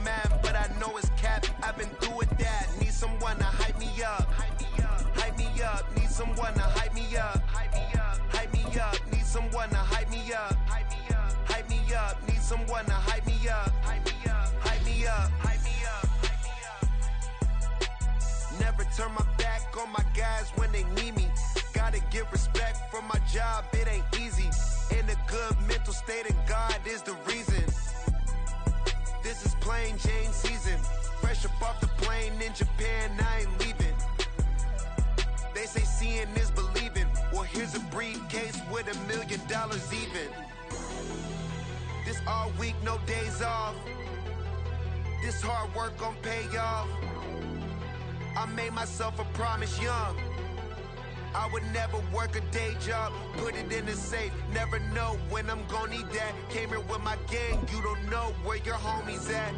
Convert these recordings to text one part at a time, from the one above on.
man, but I know it's cap. I've been through with that. Need someone to hype me up. Hype me up. Need someone to hype me up. Hype me up. Need someone to hype me up. Hype me up. Need someone to hype me up. Hype me up. Never turn my back on my guys when they need me. Gotta give respect for my job, it ain't easy. In a good mental state, and God is the reason. This is plain Jane season. Fresh up off the plane in Japan, I ain't leaving. They say seeing is believing. Well, here's a briefcase with $1 million even. This all week, no days off. This hard work gon' pay off. I made myself a promise young. I would never work a day job, put it in the safe. Never know when I'm gonna need that. Came here with my gang, you don't know where your homies at.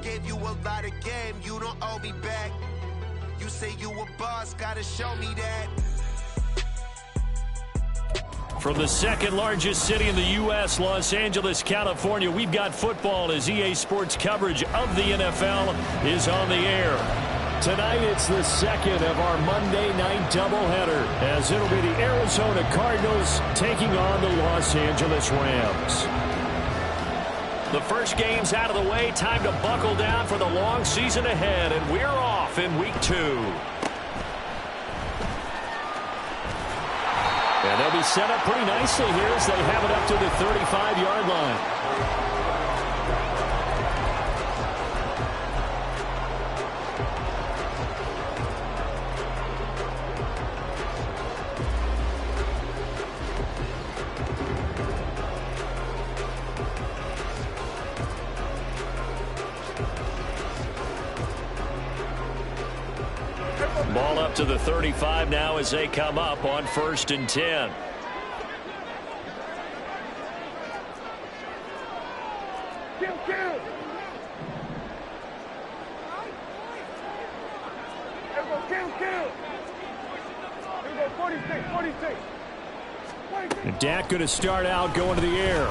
Gave you a lot of game, you don't owe me back. You say you a boss, gotta show me that. From the second largest city in the U.S., Los Angeles, California, we've got football as EA Sports coverage of the NFL is on the air. Tonight, it's the second of our Monday night doubleheader, as it'll be the Arizona Cardinals taking on the Los Angeles Rams. The first game's out of the way. Time to buckle down for the long season ahead, and we're off in week 2. And they'll be set up pretty nicely here as they have it up to the 35-yard line. Ball up to the 35 now as they come up on 1st and 10. And Dak going to start out going to the air.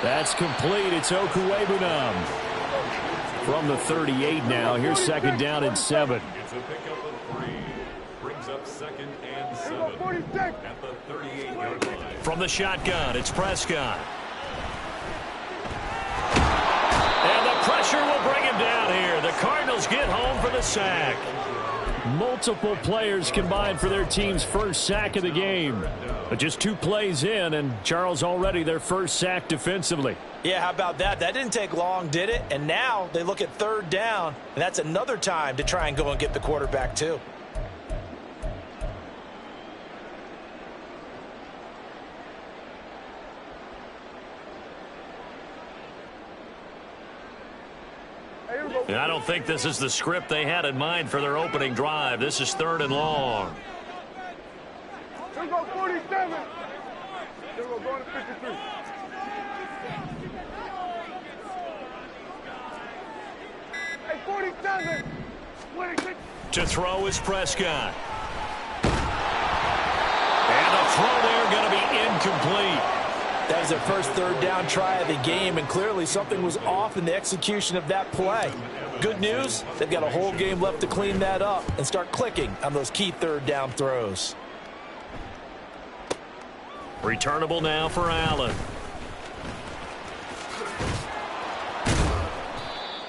That's complete. It's Okuwebunam. From the 38 now. Here's second down and 7. It's a pickup of 3. Brings up 2nd and 7 at the 38-yard line. From the shotgun, it's Prescott. And the pressure will bring him down here. The Cardinals get home for the sack. Multiple players combined for their team's first sack of the game. But just 2 plays in, and Charles already their first sack defensively. Yeah, how about that? That didn't take long, did it? And now they look at 3rd down, and that's another time to try and go and get the quarterback too. And I don't think this is the script they had in mind for their opening drive. This is 3rd and long. Here we go, 47. Here we go, going to 53. Hey, 47. To throw is Prescott. And the throw there going to be incomplete. That was their first 3rd down try of the game, and clearly something was off in the execution of that play. Good news, they've got a whole game left to clean that up and start clicking on those key 3rd down throws. Returnable now for Allen.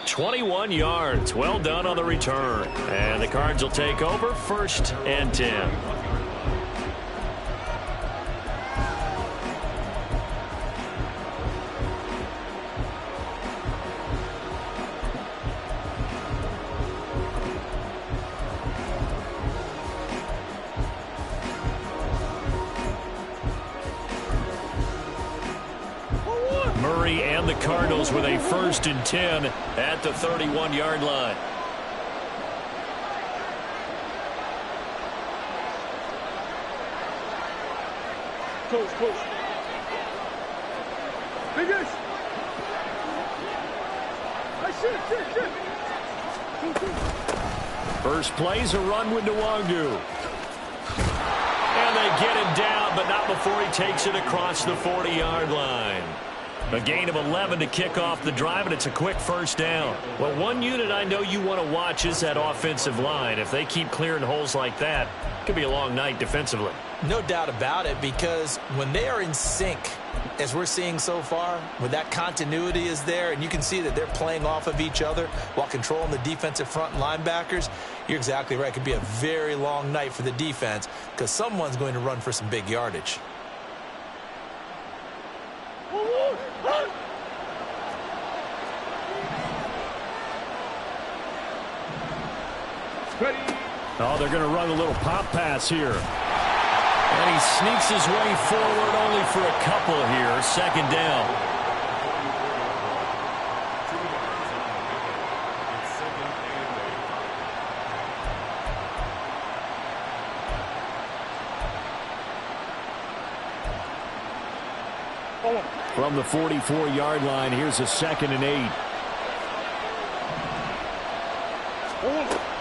21 yards. Well done on the return. And the Cards will take over 1st and 10. Murray and the Cardinals with a 1st and 10 at the 31-yard line. Coach. Biggest. Shit. First play's a run with Nwangu. And they get him down, but not before he takes it across the 40-yard line. A gain of 11 to kick off the drive, and it's a quick first down. Well, one unit I know you want to watch is that offensive line. If they keep clearing holes like that, it could be a long night defensively. No doubt about it, because when they are in sync, as we're seeing so far, when that continuity is there and you can see that they're playing off of each other while controlling the defensive front linebackers, you're exactly right. It could be a very long night for the defense because someone's going to run for some big yardage. Oh, they're going to run a little pop pass here. And he sneaks his way forward only for a couple here. Second down. From the 44-yard line, here's a 2nd and 8.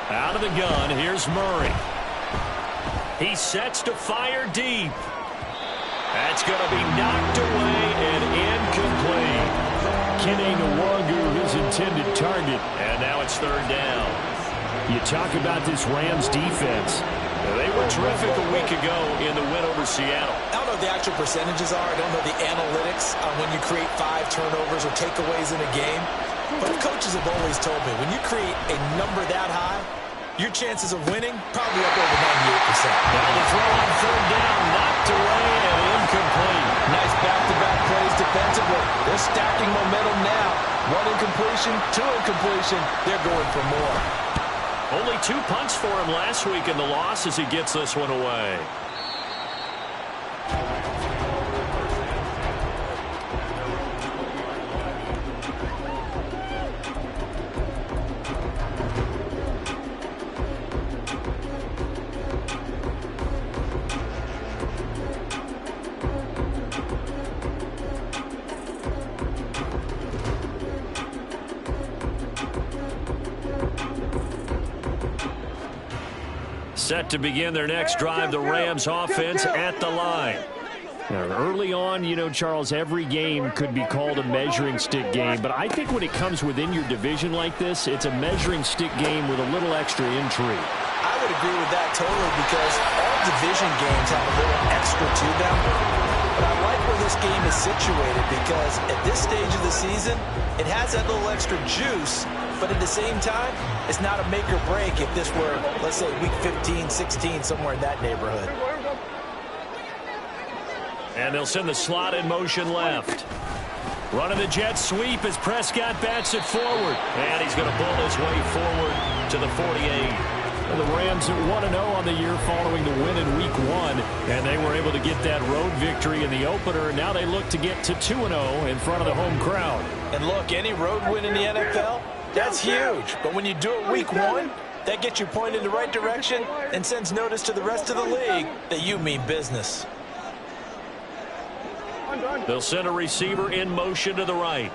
Out of the gun, here's Murray. He sets to fire deep. That's going to be knocked away and incomplete. Kene Nwangu, his intended target. And now it's 3rd down. You talk about this Rams defense. They were terrific a week ago in the win over Seattle. I don't know what the actual percentages are. I don't know the analytics on when you create 5 turnovers or takeaways in a game. But the coaches have always told me, when you create a number that high, your chances of winning probably up over 98%. Now the throw on 3rd down, knocked away and incomplete. Nice back-to-back plays defensively. They're stacking momentum now. 1 incompletion, 2 incompletion. They're going for more. Only 2 punts for him last week in the loss as he gets this one away. Set to begin their next drive, the Rams offense at the line. Now, early on, you know, Charles, every game could be called a measuring stick game, but I think when it comes within your division like this, it's a measuring stick game with a little extra intrigue. I would agree with that totally, because all division games have a little extra to them. But I like where this game is situated, because at this stage of the season, it has that little extra juice. But at the same time, it's not a make or break if this were, let's say, week 15, 16, somewhere in that neighborhood. And they'll send the slot in motion left. Running the jet sweep as Prescott bats it forward. And he's going to pull his way forward to the 48. And the Rams are 1-0 on the year following the win in week 1. And they were able to get that road victory in the opener. Now they look to get to 2-0 in front of the home crowd. And look, any road win in the NFL, that's huge. But when you do it week 1, that gets you pointed in the right direction and sends notice to the rest of the league that you mean business. They'll send a receiver in motion to the right.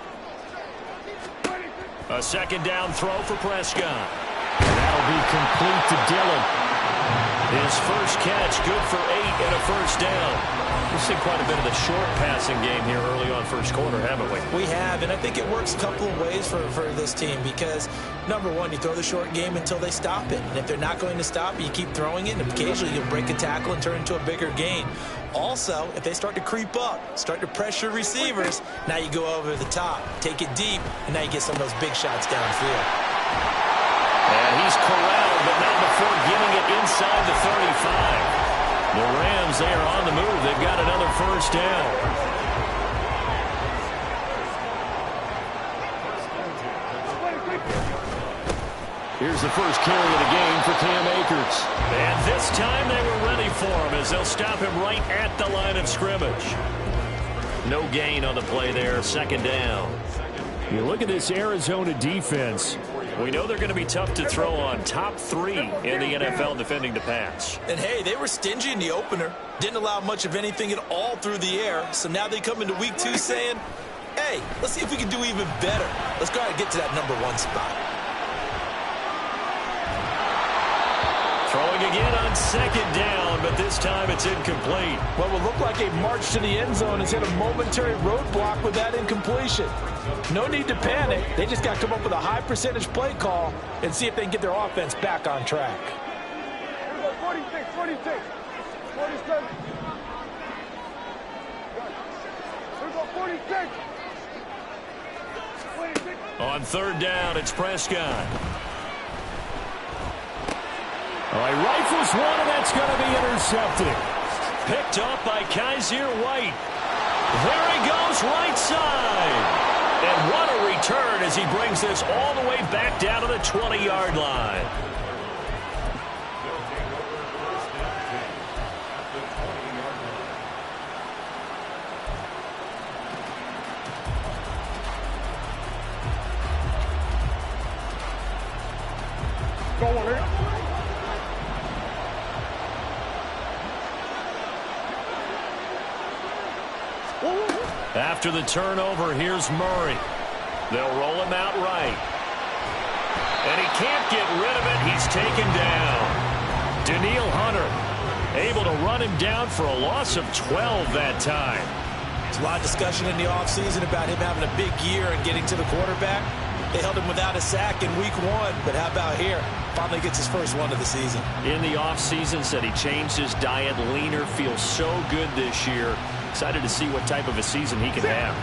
A 2nd down throw for Prescott. That'll be complete to Dillon. His first catch, good for 8 and a first down. We've seen quite a bit of the short passing game here early on first quarter, haven't we? We have, and I think it works a couple of ways for this team because, number one, you throw the short game until they stop it. And if they're not going to stop it, you keep throwing it, and occasionally you'll break a tackle and turn into a bigger gain. Also, if they start to creep up, start to pressure receivers, now you go over the top, take it deep, and now you get some of those big shots downfield. And he's corralled, but not before getting it inside the 35. The Rams, they are on the move. They've got another first down. Here's the first carry of the game for Cam Akers. And this time they were ready for him as they'll stop him right at the line of scrimmage. No gain on the play there, 2nd down. You look at this Arizona defense. We know they're going to be tough to throw on. Top 3 in the NFL defending the pass. And, hey, they were stingy in the opener. Didn't allow much of anything at all through the air. So now they come into week 2 saying, hey, let's see if we can do even better. Let's go ahead and get to that number 1 spot. Throwing again on second down, but this time it's incomplete. What would look like a march to the end zone has hit a momentary roadblock with that incompletion. No need to panic. They just got to come up with a high percentage play call and see if they can get their offense back on track. Here we go, 46, 46, 47. Here we go, 46. 26. On third down, it's Prescott. Oh, he rifles one, and that's going to be intercepted. Picked up by Kaiser White. There he goes, right side. And what a return as he brings this all the way back down to the 20-yard line. Go on, here. After the turnover, here's Murray. They'll roll him out right. And he can't get rid of it. He's taken down. Daniil Hunter able to run him down for a loss of 12 that time. There's a lot of discussion in the offseason about him having a big year and getting to the quarterback. They held him without a sack in week 1, but how about here? Finally gets his first one of the season. In the offseason, said he changed his diet, leaner, feels so good this year. Excited to see what type of a season he can have.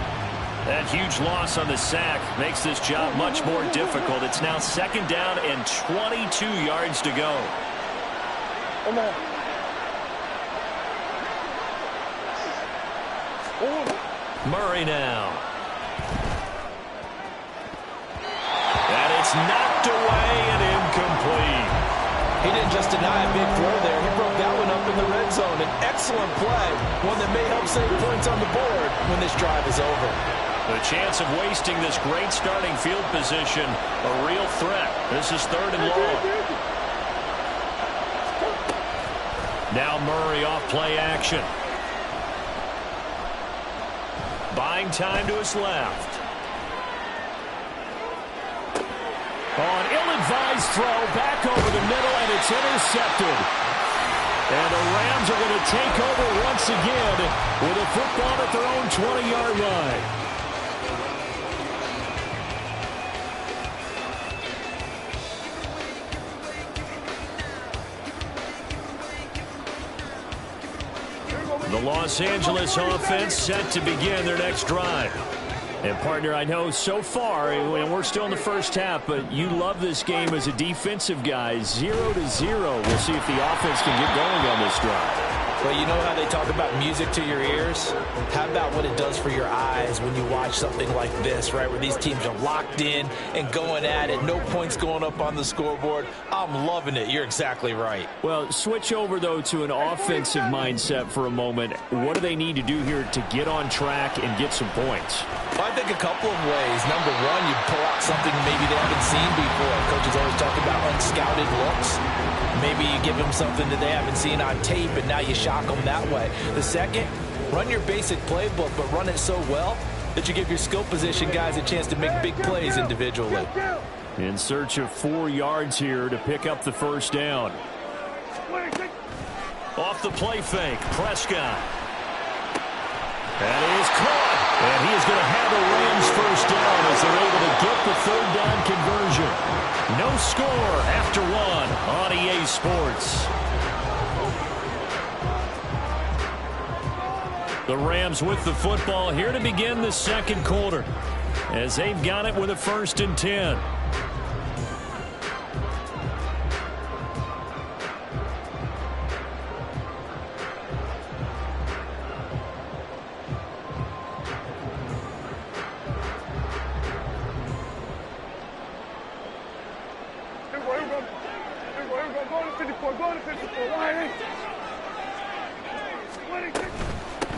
That huge loss on the sack makes this job much more difficult. It's now second down and 22 yards to go. Come on. Murray now. And it's knocked away and incomplete. He didn't just deny a big throw there. He broke that one up in the red zone. An excellent play, one that may help save points on the board when this drive is over. The chance of wasting this great starting field position, a real threat. This is third and long. Now Murray off play action. Buying time to his left. On ill-advised throw, back over the middle, and it's intercepted. And the Rams are going to take over once again with a football at their own 20-yard line. The Los Angeles offense set to begin their next drive. And, partner, I know so far, and we're still in the first half, but you love this game as a defensive guy. 0-0. We'll see if the offense can get going on this drive. Well, you know how they talk about music to your ears? How about what it does for your eyes when you watch something like this, right, where these teams are locked in and going at it, no points going up on the scoreboard? I'm loving it. You're exactly right. Well, switch over, though, to an offensive mindset for a moment. What do they need to do here to get on track and get some points? Well, I think a couple of ways. Number one, you pull out something maybe they haven't seen before. Coaches always talk about unscouted looks. Maybe you give them something that they haven't seen on tape, and now you shock them that way. The second, run your basic playbook, but run it so well that you give your skill position guys a chance to make big plays individually. In search of 4 yards here to pick up the first down. Off the play fake, Prescott. And he is caught. And he is going to have the Rams first down as they're able to get the third down conversion. No score after 1 on EA Sports. The Rams with the football here to begin the second quarter as they've got it with a 1st and 10.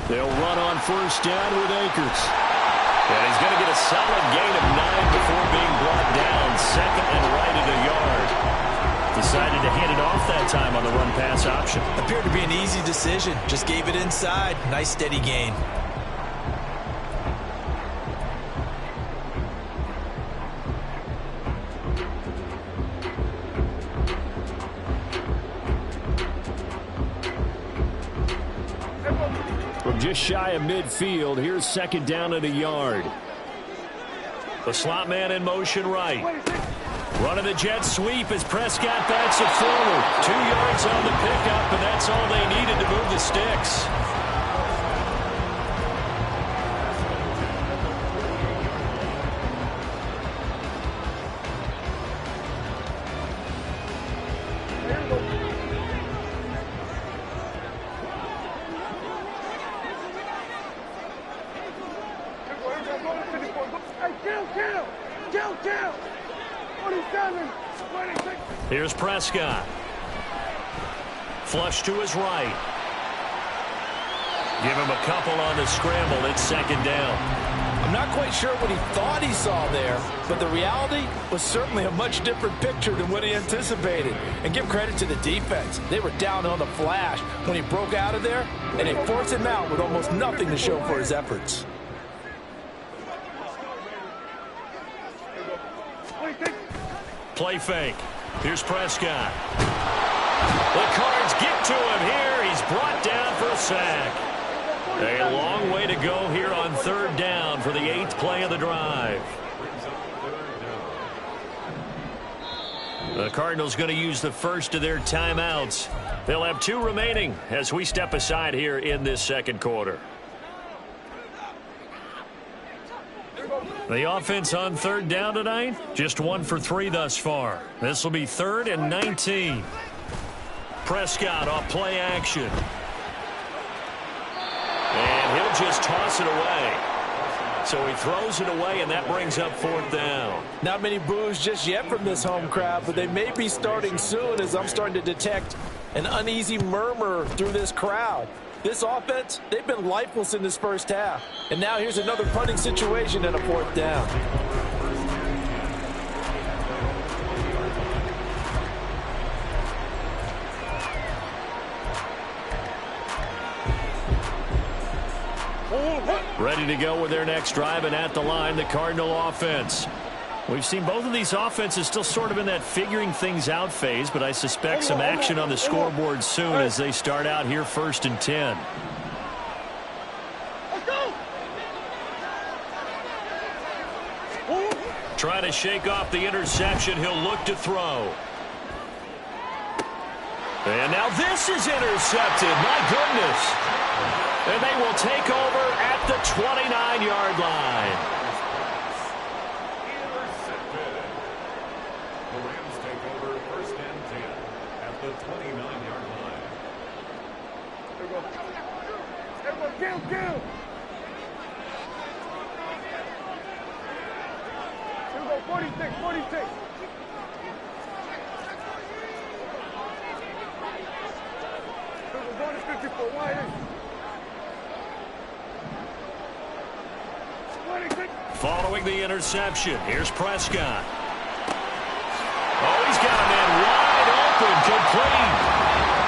They'll run on first down with Akers. And he's going to get a solid gain of 9 before being brought down. 2nd and right at a yard. Decided to hand it off that time on the run-pass option. Appeared to be an easy decision. Just gave it inside. Nice steady gain. just shy of midfield. Here's second down and a yard. The slot man in motion right. Running the jet sweep as Prescott backs it forward. 2 yards on the pickup, and that's all they needed to move the sticks. Here's Prescott. Flush to his right. Give him a couple on the scramble. It's second down. I'm not quite sure what he thought he saw there, but the reality was certainly a much different picture than what he anticipated. And give credit to the defense. They were down on the flash when he broke out of there, and they forced him out with almost nothing to show for his efforts. Play fake. Here's Prescott. The Cards get to him here. He's brought down for a sack. A long way to go here on third down for the 8th play of the drive. The Cardinals going to use the first of their timeouts. They'll have 2 remaining as we step aside here in this second quarter. The offense on third down tonight, just 1 for 3 thus far. This will be 3rd and 19. Prescott off play action. And he'll just toss it away. So he throws it away, and that brings up 4th down. Not many boos just yet from this home crowd, but they may be starting soon as I'm starting to detect an uneasy murmur through this crowd. This offense, they've been lifeless in this first half. And now here's another punting situation and a 4th down. Ready to go with their next drive, and at the line, the Cardinal offense. We've seen both of these offenses still sort of in that figuring things out phase, but I suspect some action on the scoreboard soon as they start out here 1st and 10. Trying to shake off the interception. He'll look to throw. And now this is intercepted. My goodness. And they will take over at the 29-yard line. Kill. 46. We're going to 54. Wide. Following the interception, here's Prescott. Oh, he's got a man wide open, complete.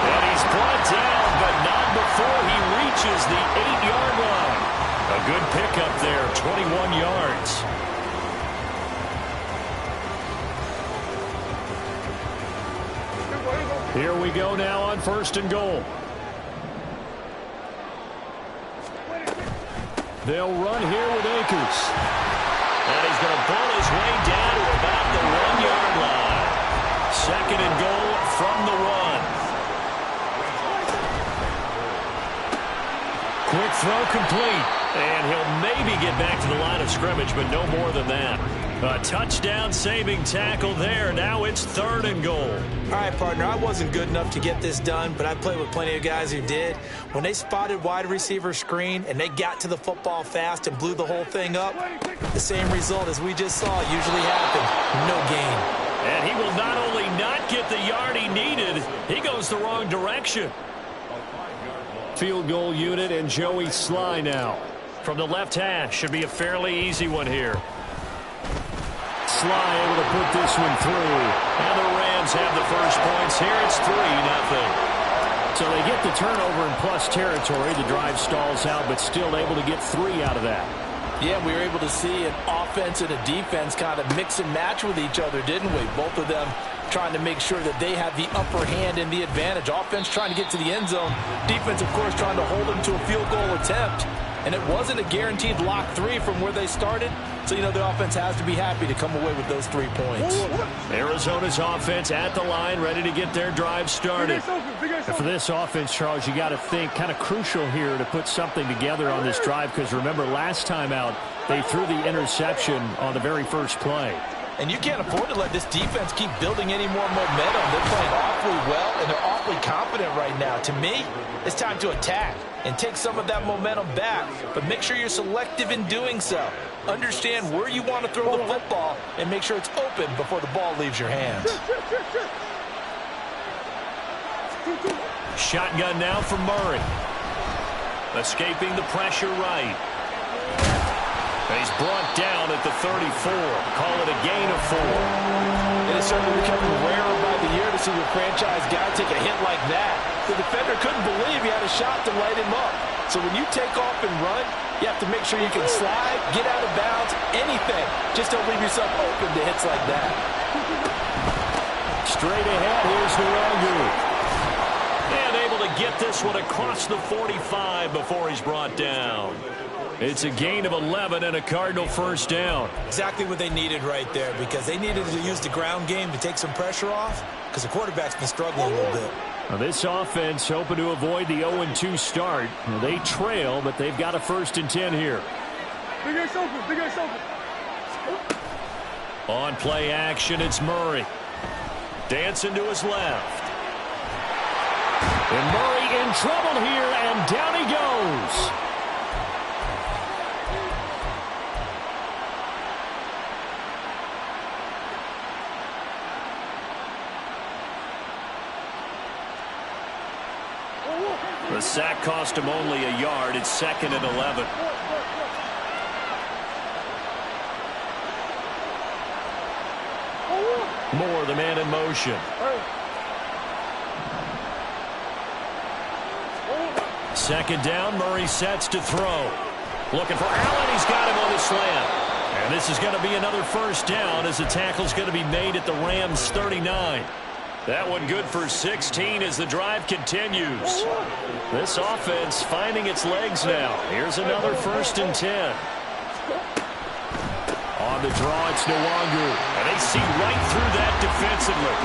And he's brought down, but not before he reaches the 8-yard line. A good pickup there, 21 yards. Here we go now on 1st and goal. They'll run here with Akers. And he's going to pull his way down to about the 1-yard line. 2nd and goal from the 1. Quick throw complete. And he'll maybe get back to the line of scrimmage, but no more than that. A touchdown-saving tackle there. Now it's 3rd and goal. All right, partner, I wasn't good enough to get this done, but I played with plenty of guys who did. When they spotted wide receiver screen and they got to the football fast and blew the whole thing up, the same result as we just saw usually happened. No gain. And he will not only not get the yard he needed, he goes the wrong direction. Field goal unit and Joey Sly now. From the left hash, should be a fairly easy one here. Sly able to put this one through. And the Rams have the first points here. It's 3-0. So they get the turnover in plus territory. The drive stalls out, but still able to get 3 out of that. Yeah, we were able to see an offense and a defense kind of mix and match with each other, didn't we? Both of them trying to make sure that they have the upper hand and the advantage. Offense trying to get to the end zone. Defense, of course, trying to hold them to a field goal attempt. And it wasn't a guaranteed lock 3 from where they started. So, you know, the offense has to be happy to come away with those 3 points. Arizona's offense at the line, ready to get their drive started. And for this offense, Charles, you got to think kind of crucial here to put something together on this drive, because remember, last time out, they threw the interception on the very first play. And you can't afford to let this defense keep building any more momentum. They're playing awfully well, and they're awfully confident right now. To me, it's time to attack and take some of that momentum back, but make sure you're selective in doing so. Understand where you want to throw the football and make sure it's open before the ball leaves your hands. Shotgun now from Murray. Escaping the pressure right. He's brought down at the 34. Call it a gain of 4. It is certainly becoming rarer by the year to see your franchise guy take a hit like that. The defender couldn't believe he had a shot to light him up. So when you take off and run, you have to make sure you can slide, get out of bounds, anything. Just don't leave yourself open to hits like that. Straight ahead, here's Nwangu. And able to get this one across the 45 before he's brought down. It's a gain of 11 and a Cardinal first down. Exactly what they needed right there, because they needed to use the ground game to take some pressure off, because the quarterback's been struggling a little bit. Now this offense hoping to avoid the 0-2 start. They trail, but they've got a 1st and 10 here. Big ass open, big ass open. On play action, it's Murray. Dancing to his left. And Murray in trouble here, and down he goes. The sack cost him only a yard. It's 2nd and 11. Moore, the man in motion. 2nd down. Murray sets to throw. Looking for Allen. He's got him on the slant. And this is going to be another first down as the tackle's going to be made at the Rams' 39. That one good for 16 as the drive continues. This offense finding its legs now. Here's another 1st and 10. On the draw, it's Nwangu. And they see right through that defensively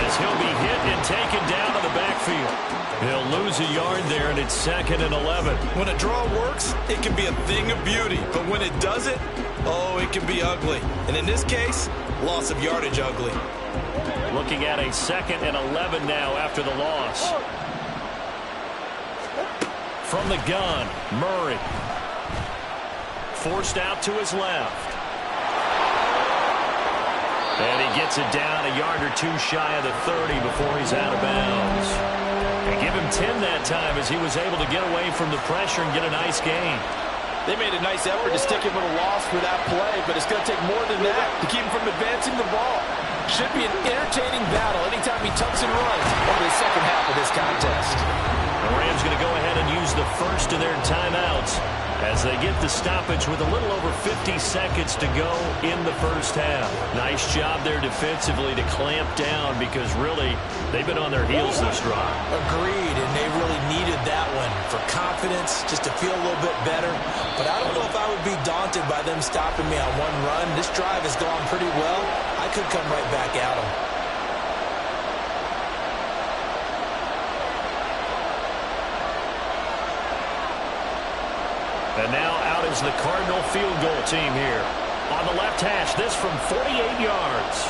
as he'll be hit and taken down in the backfield. He'll lose a yard there, and it's 2nd and 11. When a draw works, it can be a thing of beauty. But when it doesn't, oh, it can be ugly. And in this case, loss of yardage ugly. Looking at a 2nd and 11 now after the loss. From the gun, Murray. Forced out to his left. And he gets it down a yard or 2 shy of the 30 before he's out of bounds. They give him 10 that time as he was able to get away from the pressure and get a nice gain. They made a nice effort to stick him with a loss for that play, but it's going to take more than that to keep him from advancing the ball. Should be an entertaining battle anytime he tucks and runs over the second half of this contest. The Rams going to go ahead and use the first of their timeouts as they get the stoppage with a little over 50 seconds to go in the first half. Nice job there defensively to clamp down, because really they've been on their heels this drive. Agreed, and they really needed that one for confidence, just to feel a little bit better. But I don't know if I would be daunted by them stopping me on one run. This drive has gone pretty well. I could come right back at them. And now out is the Cardinal field goal team here. On the left hash, this from 48 yards.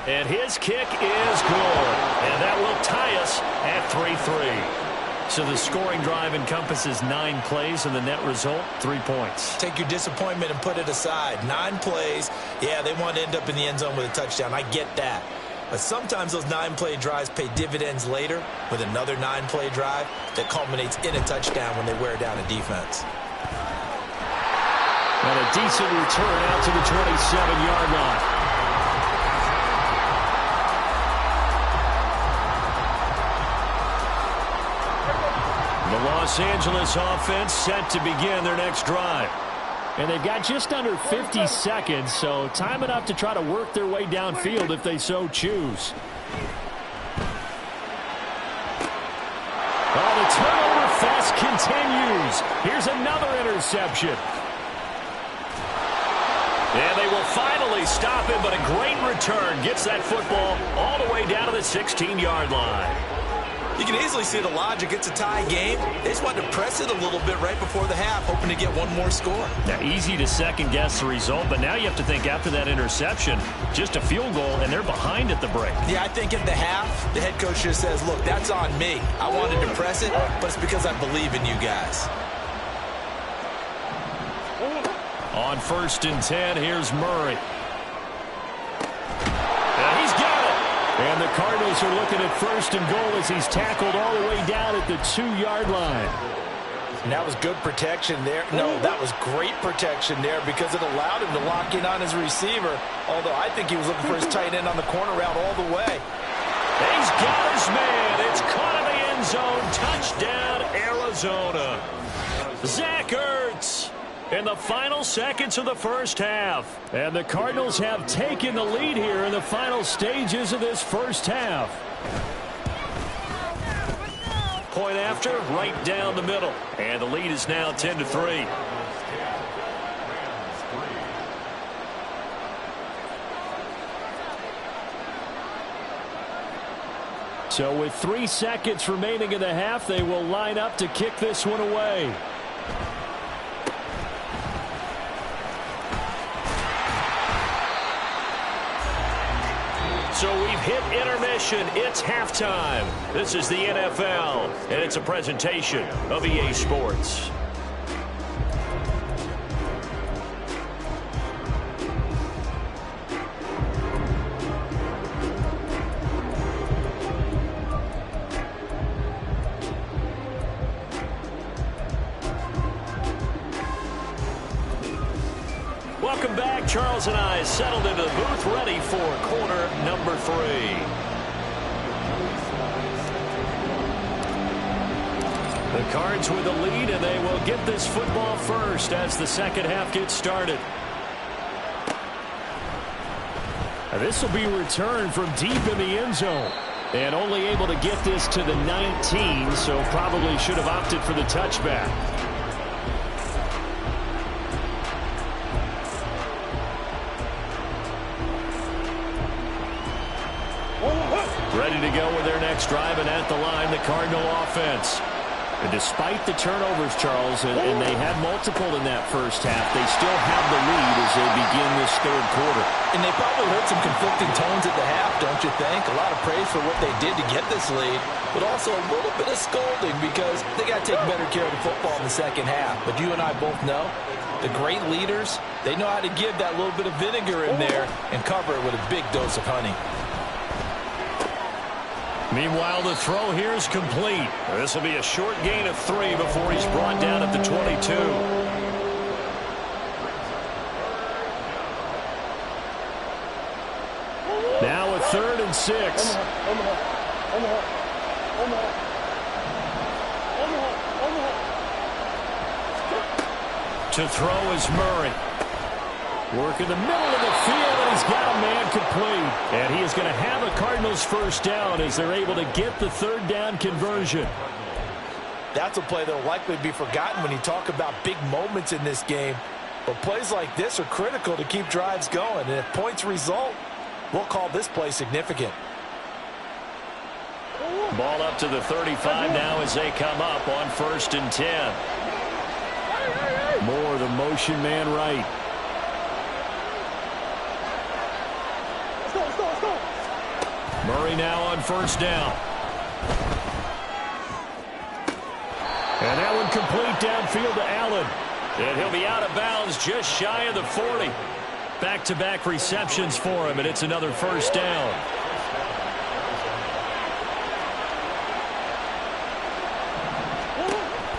And his kick is good. And that will tie us at 3-3. So the scoring drive encompasses 9 plays, and the net result, 3 points. Take your disappointment and put it aside. 9 plays. Yeah, they want to end up in the end zone with a touchdown. I get that. But sometimes those 9-play drives pay dividends later with another 9-play drive that culminates in a touchdown when they wear down a defense. And a decent return out to the 27-yard line. The Los Angeles offense set to begin their next drive. And they've got just under 50 seconds, so time enough to try to work their way downfield if they so choose. Oh, the turnover fest continues. Here's another interception. And they will finally stop him, but a great return gets that football all the way down to the 16-yard line. You can easily see the logic. It's a tie game. They just wanted to press it a little bit right before the half, hoping to get one more score. Now, easy to second-guess the result, but now you have to think after that interception, just a field goal, and they're behind at the break. Yeah, I think at the half, the head coach just says, look, that's on me. I wanted to press it, but it's because I believe in you guys. On 1st and 10, here's Murray. And he's got it. And the Cardinals are looking at 1st and goal as he's tackled all the way down at the 2-yard line. And that was good protection there. No, that was great protection there because it allowed him to lock in on his receiver. Although I think he was looking for his tight end on the corner route all the way. He's got his man. It's caught in the end zone. Touchdown, Arizona. Zach Ertz. In the final seconds of the first half. And the Cardinals have taken the lead here in the final stages of this first half. Point after, right down the middle. And the lead is now 10-3. So with 3 seconds remaining in the half, they will line up to kick this one away. So we've hit intermission. It's halftime. This is the NFL, and it's a presentation of EA Sports. Welcome back. Charles and I settled into the booth, ready for quarter number 3. The Cards with the lead, and they will get this football first as the second half gets started. This will be returned from deep in the end zone. And only able to get this to the 19, so probably should have opted for the touchback. Ready to go with their next drive, and at the line, the Cardinal offense. And despite the turnovers, Charles, and they had multiple in that first half, they still have the lead as they begin this third quarter. And they probably heard some conflicting tones at the half, don't you think? A lot of praise for what they did to get this lead, but also a little bit of scolding because they got to take better care of the football in the second half. But you and I both know the great leaders, they know how to give that little bit of vinegar in there and cover it with a big dose of honey. Meanwhile, the throw here is complete. This will be a short gain of 3 before he's brought down at the 22. Now a 3rd and 6. To throw is Murray. Work in the middle of the field, and he's got a man complete. And he is going to have a Cardinals first down as they're able to get the 3rd down conversion. That's a play that will likely be forgotten when you talk about big moments in this game. But plays like this are critical to keep drives going. And if points result, we'll call this play significant. Ball up to the 35 now as they come up on 1st and 10. Moore, the motion man right. Murray now on 1st down. And that one complete downfield to Allen. And he'll be out of bounds just shy of the 40. Back-to-back receptions for him, and it's another first down.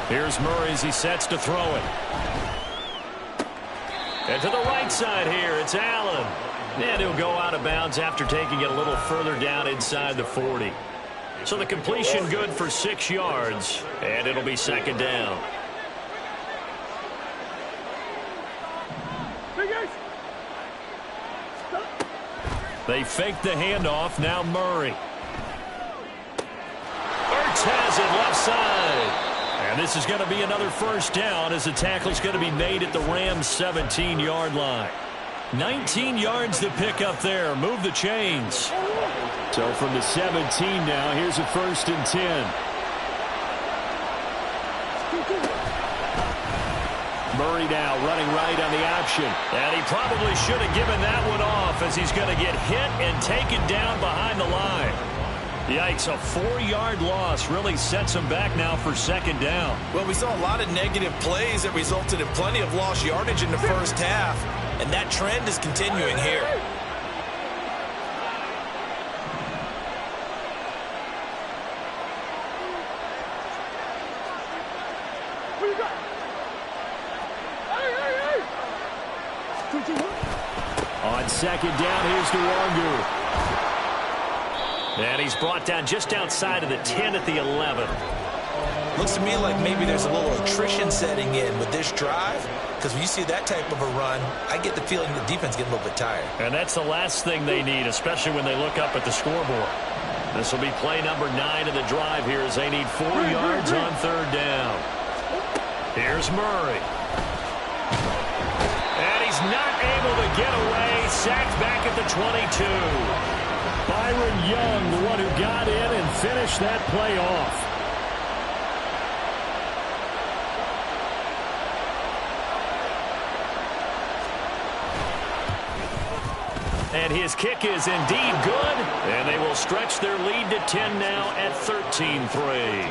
Here's Murray as he sets to throw it. And to the right side here, it's Allen. And he'll go out of bounds after taking it a little further down inside the 40. So the completion good for 6 yards, and it'll be 2nd down. They fake the handoff. Now Murray. Ertz has it left side. And this is going to be another first down as the tackle's going to be made at the Rams' 17-yard line. 19 yards to pick up there. Move the chains. So from the 17 now, here's a 1st and 10. Murray now running right on the option. And he probably should have given that one off as he's going to get hit and taken down behind the line. Yikes, a 4-yard loss really sets him back now for 2nd down. Well, we saw a lot of negative plays that resulted in plenty of lost yardage in the first half, and that trend is continuing here. On 2nd down, here's Nwangu. And he's brought down just outside of the 10 at the 11. Looks to me like maybe there's a little attrition setting in with this drive, because when you see that type of a run, I get the feeling the defense getting a little bit tired. And that's the last thing they need, especially when they look up at the scoreboard. This will be play number 9 of the drive here as they need 4 yards on 3rd down. Here's Murray. And he's not able to get away. Sacked back at the 22. Byron Young, the one who got in and finished that play off. And his kick is indeed good, and they will stretch their lead to 10 now at 13-3.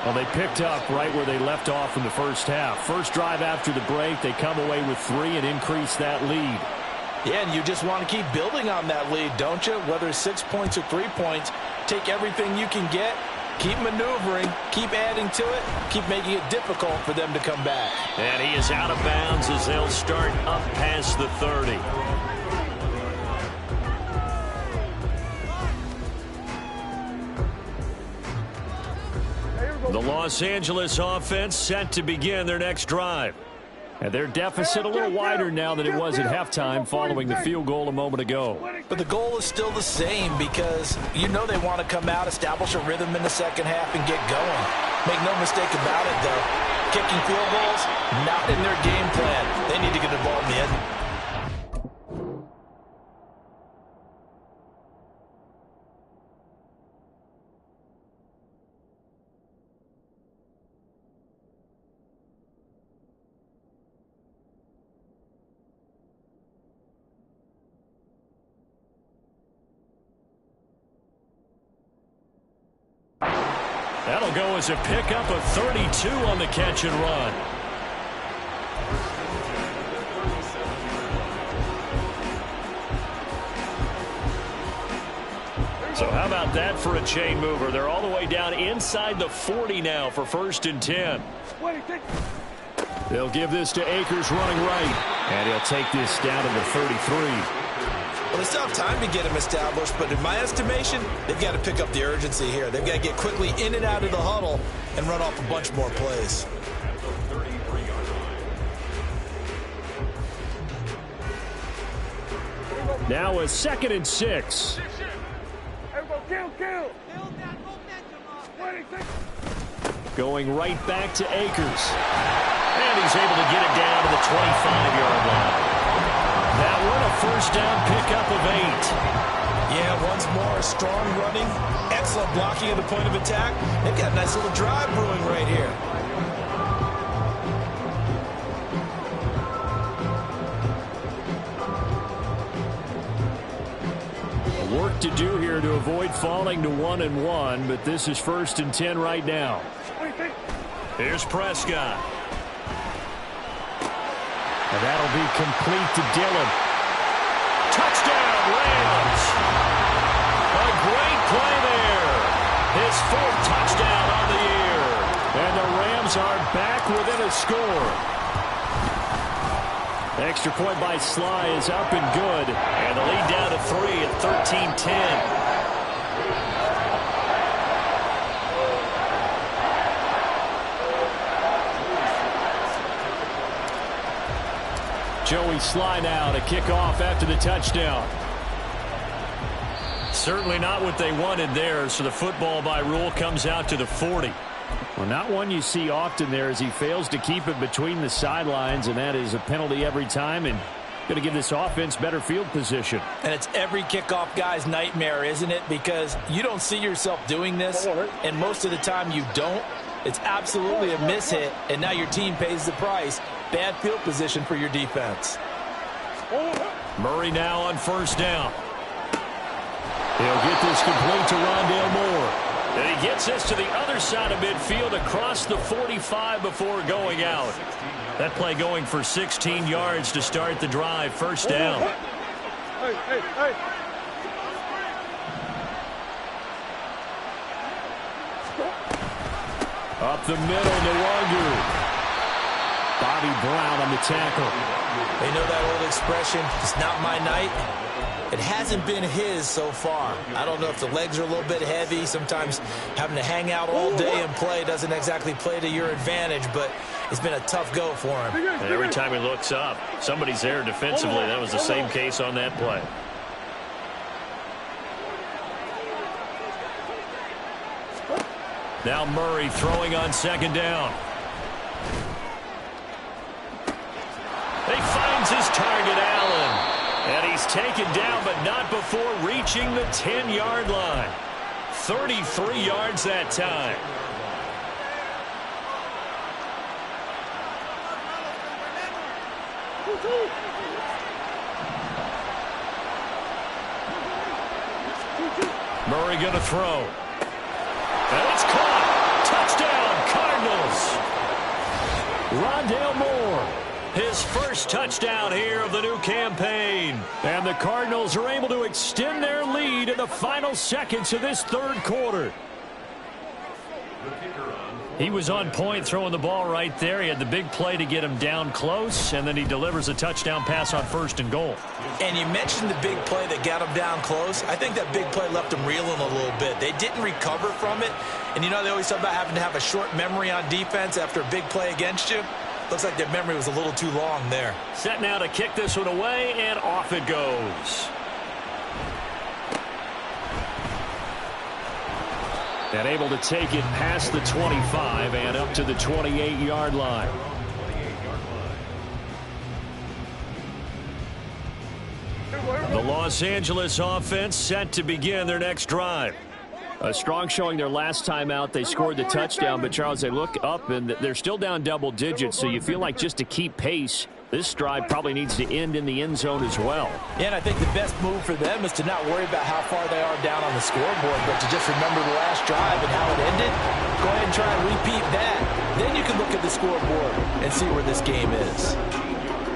Well, they picked up right where they left off in the first half. First drive after the break, they come away with 3 and increase that lead. Yeah, and you just want to keep building on that lead, don't you? Whether it's 6 points or 3 points, take everything you can get, keep maneuvering, keep adding to it, keep making it difficult for them to come back. And he is out of bounds as they'll start up past the 30. The Los Angeles offense set to begin their next drive. And their deficit a little wider now than it was at halftime following the field goal a moment ago. But the goal is still the same because you know they want to come out, establish a rhythm in the second half, and get going. Make no mistake about it, though. Kicking field goals, not in their game plan. They need to get the ball in the end. That'll go as a pickup of 32 on the catch and run. So how about that for a chain mover? They're all the way down inside the 40 now for 1st and 10. They'll give this to Akers running right. And he'll take this down to the 33. Well, they still have time to get him established, but in my estimation, they've got to pick up the urgency here. They've got to get quickly in and out of the huddle and run off a bunch more plays. Now a 2nd and 6. Going right back to Akers. And he's able to get it down to the 25-yard line. That one a 1st down pickup of 8. Yeah, once more, strong running, excellent blocking at the point of attack. They've got a nice little drive brewing right here. Work to do here to avoid falling to 1-1, but this is 1st and 10 right now. Here's Prescott. And that'll be complete to Dillon. Touchdown, Rams! A great play there. His 4th touchdown on the year. And the Rams are back within a score. Extra point by Sly is up and good. And the lead down to 3 at 13-10. Joey Sly now to kick off after the touchdown. Certainly not what they wanted there, so the football by rule comes out to the 40. Well, not one you see often there as he fails to keep it between the sidelines, and that is a penalty every time, and going to give this offense better field position. And it's every kickoff guy's nightmare, isn't it? Because you don't see yourself doing this, and most of the time you don't. It's absolutely a mishit, and now your team pays the price. Bad field position for your defense. Murray now on first down. He'll get this complete to Rondale Moore. And he gets this to the other side of midfield across the 45 before going out. That play going for 16 yards to start the drive. First down. Hey. Up the middle, Nwangu. Bobby Brown on the tackle. They know that old expression, it's not my night. It hasn't been his so far. I don't know if the legs are a little bit heavy. Sometimes having to hang out all day and play doesn't exactly play to your advantage, but it's been a tough go for him. And every time he looks up, somebody's there defensively. That was the same case on that play. Now Murray throwing on second down. He finds his target, Allen. And he's taken down, but not before reaching the 10-yard line. 33 yards that time. Murray going to throw. And it's caught. Touchdown, Cardinals. Rondale Moore. His first touchdown here of the new campaign. And the Cardinals are able to extend their lead in the final seconds of this third quarter. He was on point throwing the ball right there. He had the big play to get him down close, and then he delivers a touchdown pass on first and goal. And you mentioned the big play that got him down close. I think that big play left him reeling a little bit. They didn't recover from it. And you know they always talk about having to have a short memory on defense after a big play against you. Looks like their memory was a little too long there. Set now to kick this one away, and off it goes. And able to take it past the 25 and up to the 28-yard line. The Los Angeles offense set to begin their next drive. A strong showing their last time out. They scored the touchdown, but Charles, they look up and they're still down double digits, so you feel like just to keep pace, this drive probably needs to end in the end zone as well. Yeah, and I think the best move for them is to not worry about how far they are down on the scoreboard, but to just remember the last drive and how it ended. Go ahead and try and repeat that. Then you can look at the scoreboard and see where this game is.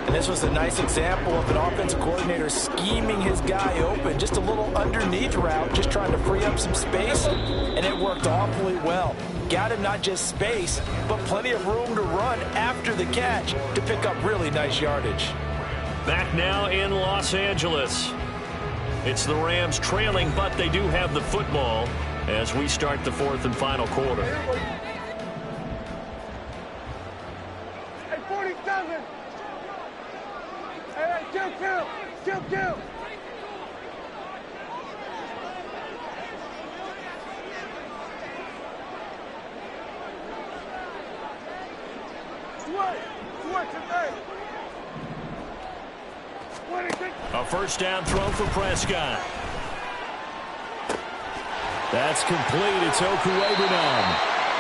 And this was a nice example of an offensive coordinator scheming his guy open. Just a little underneath route, just trying to free up some space, and it worked awfully well. Got him not just space, but plenty of room to run after the catch to pick up really nice yardage. Back now in Los Angeles. It's the Rams trailing, but they do have the football as we start the fourth and final quarter. Hey, 47. Hey, kill. A first down throw for Prescott. That's complete. It's Okuegbunam.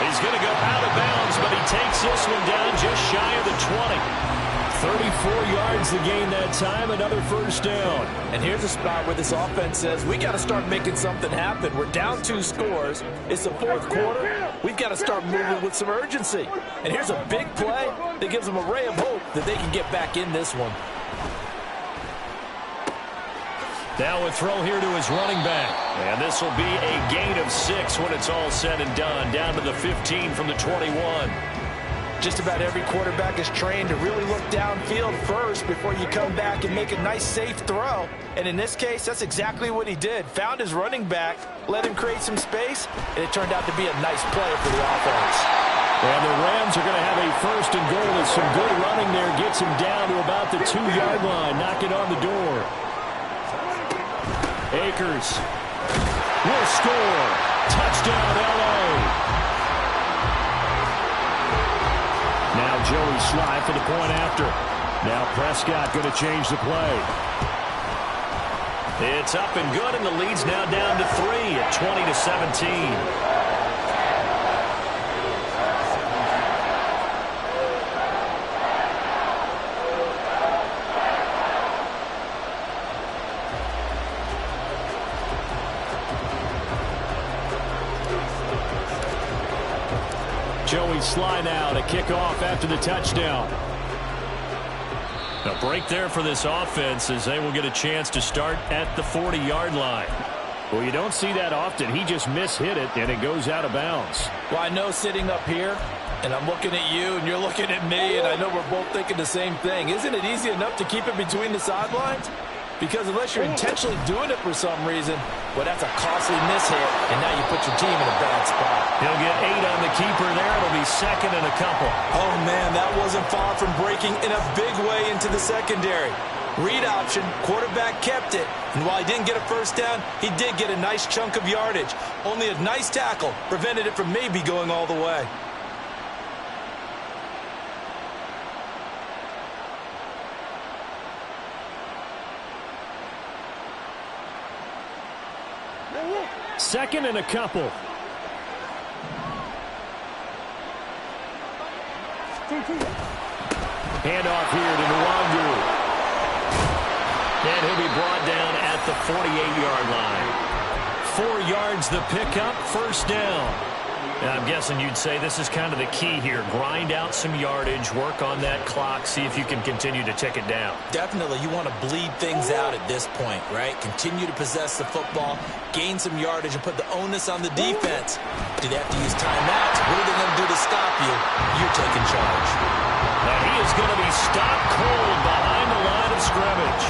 He's going to go out of bounds, but he takes this one down just shy of the 20. 34 yards the gain that time, another first down. And here's a spot where this offense says, we got to start making something happen. We're down 2 scores. It's the fourth quarter. We've got to start moving with some urgency. And here's a big play that gives them a ray of hope that they can get back in this one. Now a throw here to his running back. And this will be a gain of 6 when it's all said and done. Down to the 15 from the 21. Just about every quarterback is trained to really look downfield first before you come back and make a nice, safe throw. And in this case, that's exactly what he did. Found his running back, let him create some space, and it turned out to be a nice play for the offense. And the Rams are going to have a first and goal as some good running there gets him down to about the 2-yard line, knocking on the door. Akers will score. Touchdown, L.A. Now Joey Sly for the point after. Now Prescott going to change the play. It's up and good, and the lead's now down to 3 at 20-17. Joey Sly now to kick off after the touchdown. A break there for this offense as they will get a chance to start at the 40-yard line. Well, you don't see that often. He just mishit it, and it goes out of bounds. Well, I know sitting up here, and I'm looking at you, and you're looking at me, and I know we're both thinking the same thing. Isn't it easy enough to keep it between the sidelines? Because unless you're intentionally doing it for some reason, well, that's a costly mishit, and now you put your team in a bad spot. He'll get 8 on the keeper there. It'll be second and a couple. Oh, man, that wasn't far from breaking in a big way into the secondary. Read option, quarterback kept it, and while he didn't get a first down, he did get a nice chunk of yardage. Only a nice tackle prevented it from maybe going all the way. Second and a couple. Handoff here to Nwangu. And he'll be brought down at the 48-yard line. 4 yards the pickup, first down. And I'm guessing you'd say this is kind of the key here. Grind out some yardage, work on that clock, see if you can continue to tick it down. Definitely. You want to bleed things out at this point, right? Continue to possess the football, gain some yardage, and put the onus on the defense. Do they have to use timeouts? What are they going to do to stop you? You're taking charge. And he is going to be stopped cold behind the line of scrimmage.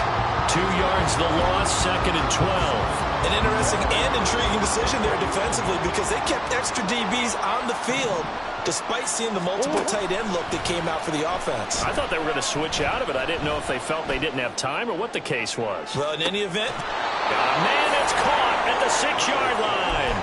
2 yards the loss, second and 12. An interesting and intriguing decision there defensively because they kept extra DBs on the field despite seeing the multiple tight end look that came out for the offense. I thought they were going to switch out of it. I didn't know if they felt they didn't have time or what the case was. Well, in any event, got a man that's caught at the 6-yard line.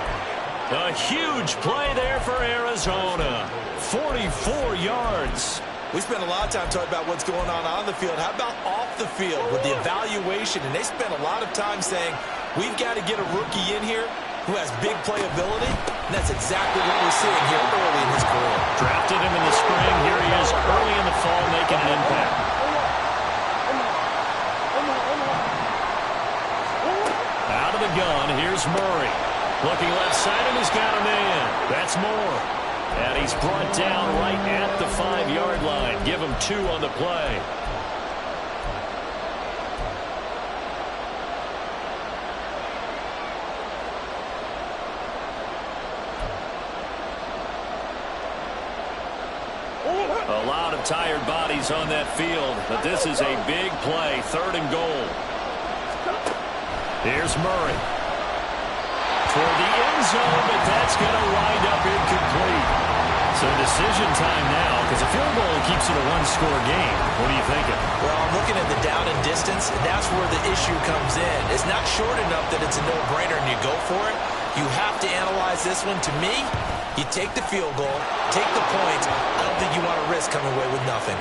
A huge play there for Arizona. 44 yards. We spent a lot of time talking about what's going on the field. How about off the field with the evaluation? And they spent a lot of time saying, we've got to get a rookie in here who has big playability. And that's exactly what we're seeing here early in his career. Drafted him in the spring. Here he is early in the fall making an impact. Out of the gun, here's Murray. Looking left side, and he's got a man. That's Moore. And he's brought down right at the 5-yard line. Give him 2 on the play. A lot of tired bodies on that field, but this is a big play. 3rd and goal. Here's Murray. For the end zone, but that's going to wind up incomplete. So decision time now, because a field goal keeps it a 1-score game. What are you thinking? Well, I'm looking at the down and distance, and that's where the issue comes in. It's not short enough that it's a no-brainer and you go for it. You have to analyze this one. To me, you take the field goal, take the points. I don't think you want to risk coming away with nothing.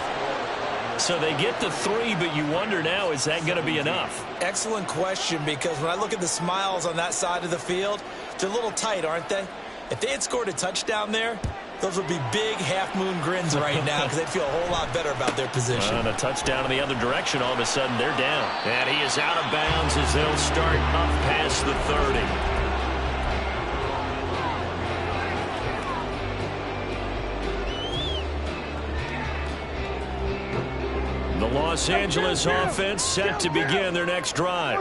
So they get the 3, but you wonder now, is that going to be enough? Excellent question, because when I look at the smiles on that side of the field, they're a little tight, aren't they? If they had scored a touchdown there, those would be big half-moon grins right now because they'd feel a whole lot better about their position. And a touchdown in the other direction, all of a sudden they're down. And he is out of bounds as they'll start up past the 30. The Los Angeles offense set to begin their next drive.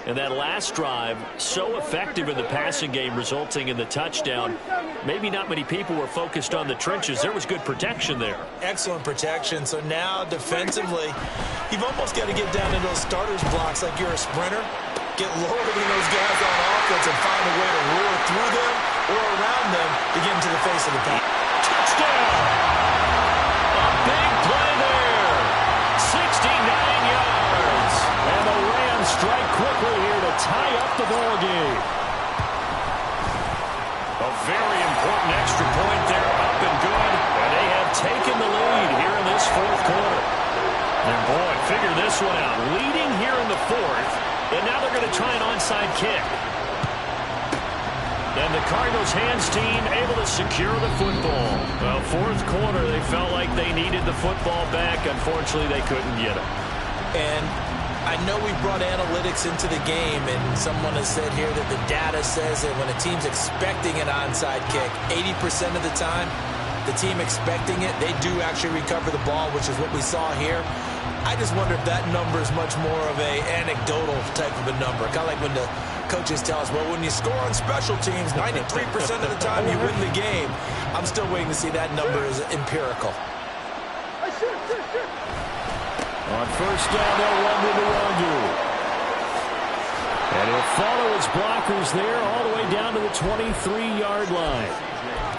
And that last drive, so effective in the passing game, resulting in the touchdown. Maybe not many people were focused on the trenches. There was good protection there. Excellent protection. So now defensively, you've almost got to get down into those starters blocks like you're a sprinter. Get lower than those guys on offense and find a way to roar through them or around them to get into the face of the pass. Touchdown! A big play there. 69 yards. And the Rams strike quickly here to tie up the ball game. fourth quarter. And boy, figure this one out. Leading here in the fourth, and now they're going to try an onside kick. And the Cardinals hands team able to secure the football. Well, fourth quarter, they felt like they needed the football back. Unfortunately, they couldn't get it. And I know we brought analytics into the game, and someone has said here that the data says that when a team's expecting an onside kick, 80% of the time, the team expecting it, they do actually recover the ball, which is what we saw here. I just wonder if that number is much more of a anecdotal type of a number. Kind of like when the coaches tell us, well, when you score on special teams, 93% of the time you win the game. I'm still waiting to see that number is empirical. On first down, they'll run with Nwangu. And he'll follow his blockers there all the way down to the 23-yard line.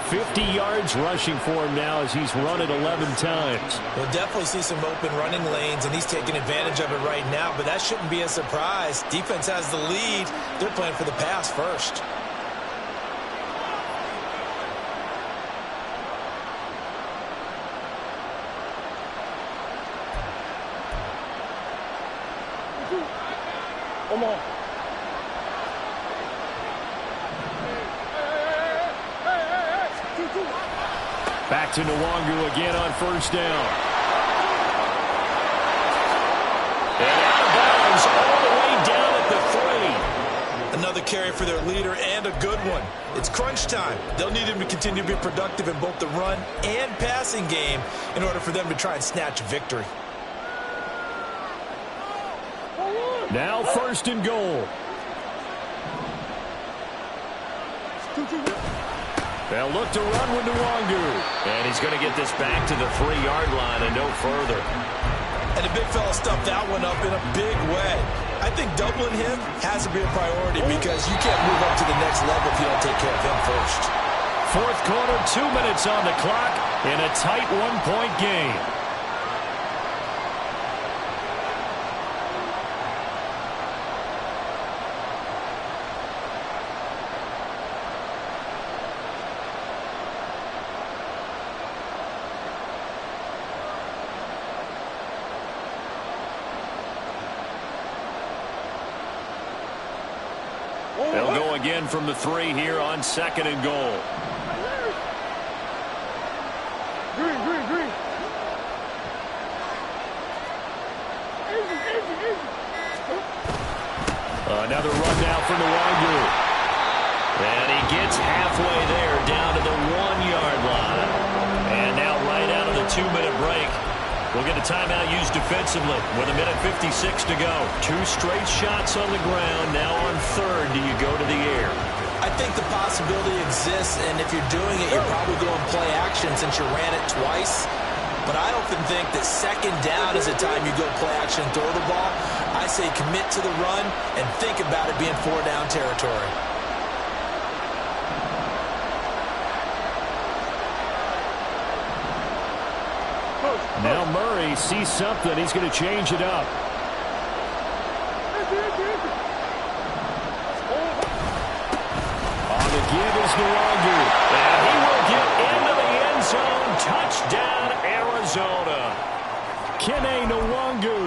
50 yards rushing for him now as he's run it 11 times. We'll definitely see some open running lanes, and he's taking advantage of it right now, but that shouldn't be a surprise. Defense has the lead. They're playing for the pass first. Come on. Back to Nwangu again on first down. And out of bounds all the way down at the 3. Another carry for their leader and a good one. It's crunch time. They'll need him to continue to be productive in both the run and passing game in order for them to try and snatch a victory. Now first and goal. They'll look to run with Nwangu. And he's going to get this back to the 3-yard line and no further. And the big fella stuffed that one up in a big way. I think doubling him has to be a priority because you can't move up to the next level if you don't take care of him first. Fourth quarter, 2 minutes on the clock in a tight one-point game. They'll go again from the 3 here on second and goal. Green. Easy. Another run now for Nwangu. And he gets halfway there down to the 1-yard line. And now right out of the 2-minute break, we'll get a timeout used defensively with 1:56 to go. 2 straight shots on the ground. Now on third, do you go to the air? I think the possibility exists, and if you're doing it, you're probably going play action since you ran it twice. But I often think that second down is the time you go play action and throw the ball. I say commit to the run and think about it being 4-down territory. Now Murray sees something. He's going to change it up. On the give is Nwangu. And he will get into the end zone. Touchdown, Arizona. Kene Nwangu,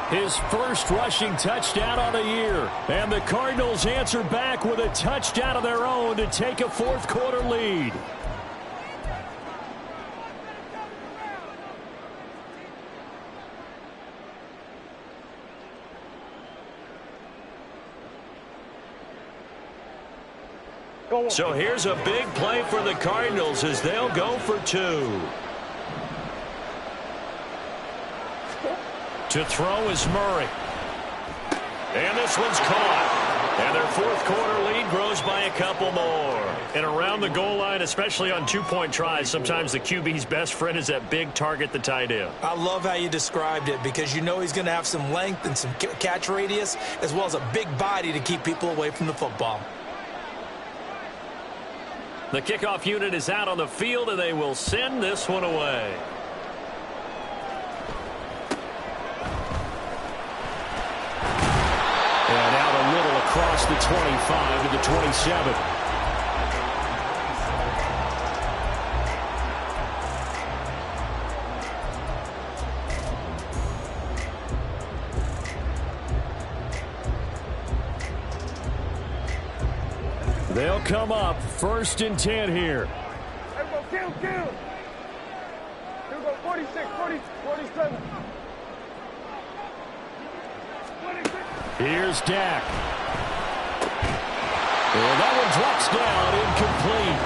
his first rushing touchdown on the year. And the Cardinals answer back with a touchdown of their own to take a fourth quarter lead. So here's a big play for the Cardinals as they'll go for 2. To throw is Murray. And this one's caught. And their fourth quarter lead grows by a couple more. And around the goal line, especially on 2-point tries, sometimes the QB's best friend is that big target, the tight end. I love how you described it because you know he's going to have some length and some catch radius as well as a big body to keep people away from the football. The kickoff unit is out on the field, and they will send this one away. And out a little across the 25 to the 27. They'll come up 1st and 10 here. Hey, bro, kill. Here we go, 46, 40, 47. 26. Here's Dak. And that one drops down, incomplete.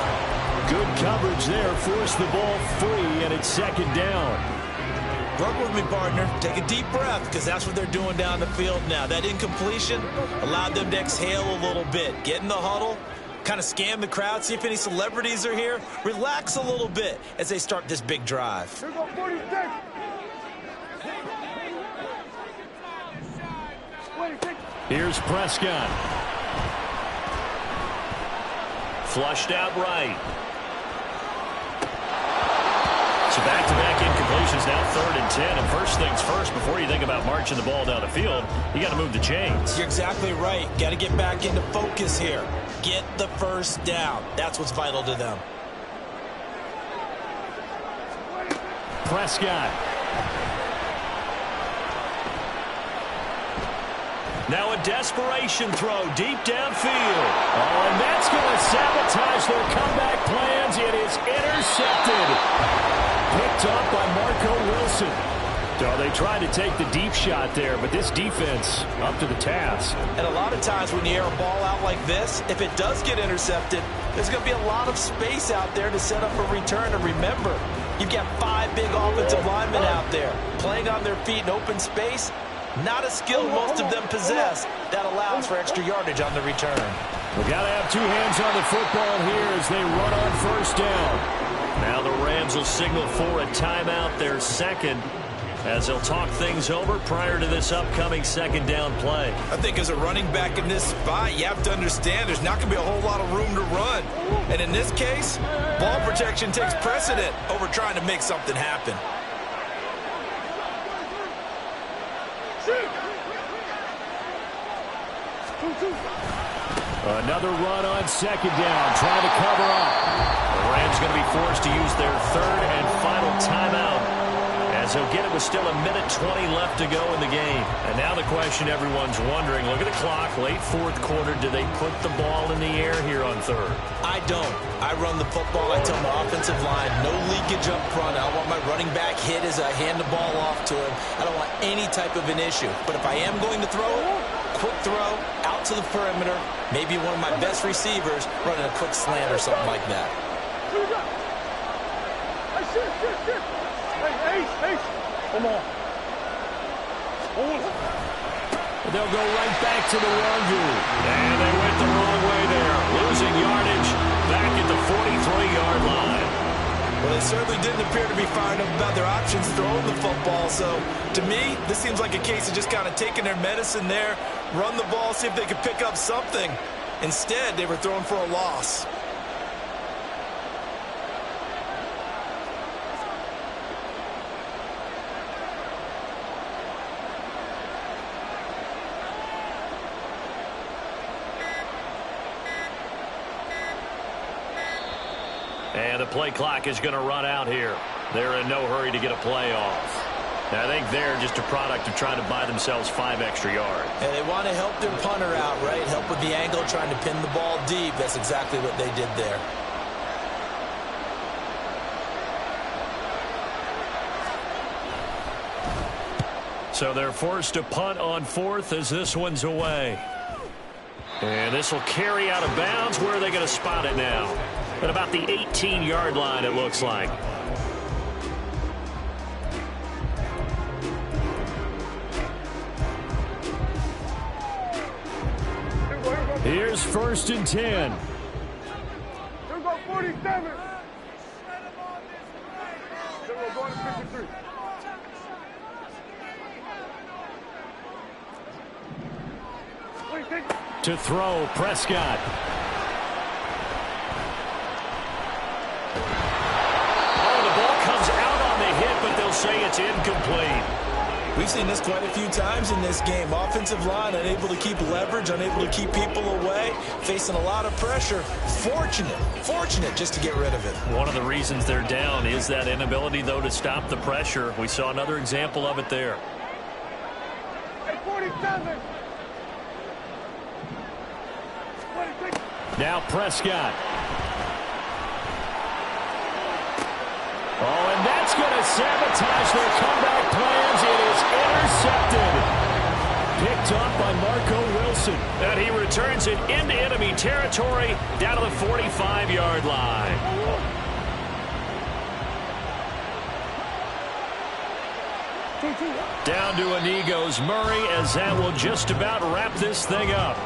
Good coverage there, forced the ball free, and it's 2nd down. Work with me, partner. Take a deep breath, because that's what they're doing down the field now. That incompletion allowed them to exhale a little bit. Get in the huddle, kind of scan the crowd, see if any celebrities are here. Relax a little bit as they start this big drive. Here we go, 46. 26. Here's Prescott. Flushed out right. So back-to-back incompletions, now 3rd and 10. And first things first, before you think about marching the ball down the field, you got to move the chains. You're exactly right. Got to get back into focus here. Get the first down. That's what's vital to them. Prescott. Now a desperation throw deep downfield. Oh, and that's going to sabotage their comeback plans. It is intercepted. Picked up by Marco Wilson. So they tried to take the deep shot there, but this defense up to the task. And a lot of times when you air a ball out like this, if it does get intercepted, there's going to be a lot of space out there to set up a return. And remember, you've got 5 big offensive linemen out there playing on their feet in open space. Not a skill most of them possess. That allows for extra yardage on the return. We got to have 2 hands on the football here as they run on 1st down. Now the Rams will signal for a timeout, their 2nd, as they'll talk things over prior to this upcoming 2nd down play. I think as a running back in this spot, you have to understand there's not going to be a whole lot of room to run. And in this case, ball protection takes precedent over trying to make something happen. Another run on 2nd down, trying to cover up. The Rams going to be forced to use their 3rd and final timeout, as they'll get it with still 1:20 left to go in the game. And now the question everyone's wondering, look at the clock, late 4th quarter, do they put the ball in the air here on 3rd? I don't. I run the football. I tell my offensive line, no leakage up front. I don't want my running back hit as I hand the ball off to him. I don't want any type of an issue. But if I am going to throw it, quick throw, out to the perimeter, maybe one of my best receivers running a quick slant or something like that. Hey, come on. They'll go right back to the run dude. And they went the wrong way there. Losing yardage back at the 43-yard line. Well, they certainly didn't appear to be fired up about their options throwing the football. So, to me, this seems like a case of just kind of taking their medicine there, run the ball, see if they could pick up something. Instead, they were throwing for a loss. And the play clock is going to run out here. They're in no hurry to get a play off. And I think they're just a product of trying to buy themselves 5 extra yards. And they want to help their punter out, right? Help with the angle, trying to pin the ball deep. That's exactly what they did there. So they're forced to punt on 4th as this one's away. And this will carry out of bounds. Where are they going to spot it now? At about the 18-yard line, it looks like. Here's 1st and 10. Here we go, 47. Here we go, going to 53. To throw, Prescott. Oh, the ball comes out on the hit, but they'll say it's incomplete. We've seen this quite a few times in this game. Offensive line unable to keep leverage, unable to keep people away, facing a lot of pressure. Fortunate just to get rid of it. One of the reasons they're down is that inability, though, to stop the pressure. We saw another example of it there. Hey, 47. 26. Now Prescott. Oh, and that's going to sabotage their comeback plans. It is intercepted. Picked off by Marco Wilson. And he returns it into enemy territory down to the 45-yard line. Down to a knee goes Murray, as that will just about wrap this thing up.